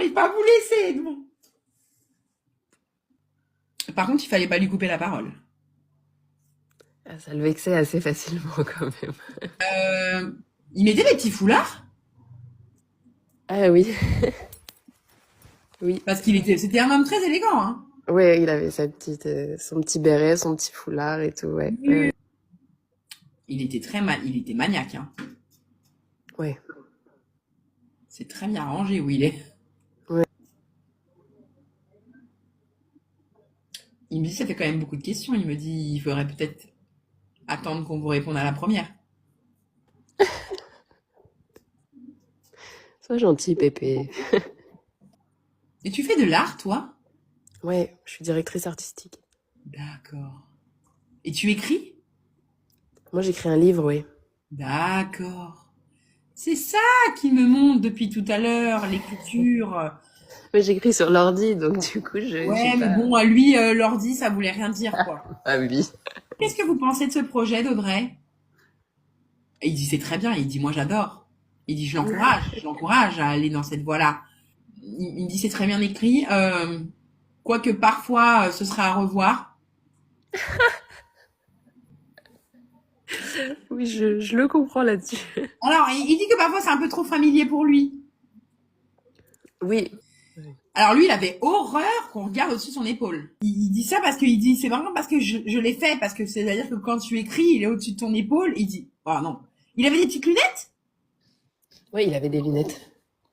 j'arrive pas à vous laisser. Non. Par contre, il fallait pas lui couper la parole. Ah, ça le vexait assez facilement quand même. Il mettait des petits foulards Ah oui, oui. parce c'était un homme très élégant, hein. Ouais, il avait son petit béret, son petit foulard et tout, ouais. Oui. Il était maniaque, hein. Ouais. C'est très bien rangé où il est. Ouais. Il me dit, ça fait quand même beaucoup de questions. Il me dit, il faudrait peut-être attendre qu'on vous réponde à la première. Sois gentil, Pépé. Et tu fais de l'art, toi? Ouais, je suis directrice artistique. D'accord. Et tu écris? Moi, j'écris un livre, oui. D'accord. C'est ça qui me monte depuis tout à l'heure, l'écriture. Mais j'écris sur l'ordi, donc du coup, j'ai Ouais, mais pas... bon, à lui, l'ordi, ça voulait rien dire, quoi. Ah oui. Qu'est-ce que vous pensez de ce projet d'Audrey? Et il dit, c'est très bien. Il dit, moi, j'adore. Il dit, je l'encourage à aller dans cette voie-là. Il me dit, c'est très bien écrit. Quoique parfois, ce sera à revoir. Oui, je le comprends là-dessus. Alors, il dit que parfois, c'est un peu trop familier pour lui. Oui. Alors lui, il avait horreur qu'on regarde au-dessus de son épaule. Il dit ça parce qu'il dit, c'est vraiment parce que je l'ai fait, parce que c'est-à-dire que quand tu écris, il est au-dessus de ton épaule. Il dit, oh non. Il avait des petites lunettes? Oui, il avait des lunettes.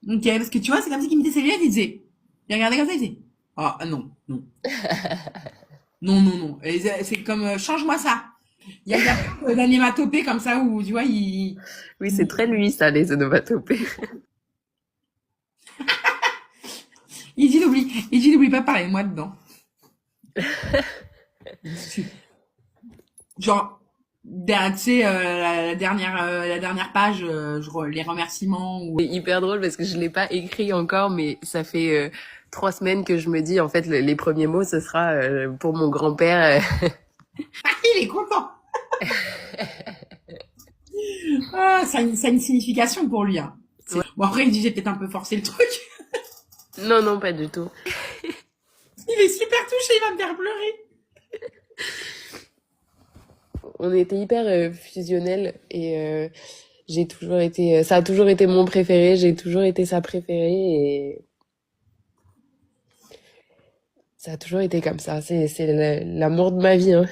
Ok, parce que tu vois, c'est comme si il mettait ses lunettes, il disait, il regardait comme ça, il disait, ah non, non, non, non, non. Et c'est comme, change-moi ça. Il y a plein d'animatopées comme ça où, tu vois, Oui, c'est très lui, ça, les onomatopées. il dit, n'oublie pas de parler de moi dedans. Genre, tu sais, la dernière page, les remerciements ou... C'est hyper drôle parce que je l'ai pas écrit encore, mais ça fait 3 semaines que je me dis, en fait, les premiers mots, ce sera pour mon grand-père. Il est content. Ah, ça a une signification pour lui, hein. Ouais. Bon, après, il dit, j'ai peut-être un peu forcé le truc. Non, non, pas du tout. Il est super touché, il va me faire pleurer. On était hyper fusionnels et ça a toujours été mon préféré, j'ai toujours été sa préférée et ça a toujours été comme ça. C'est l'amour de ma vie, hein.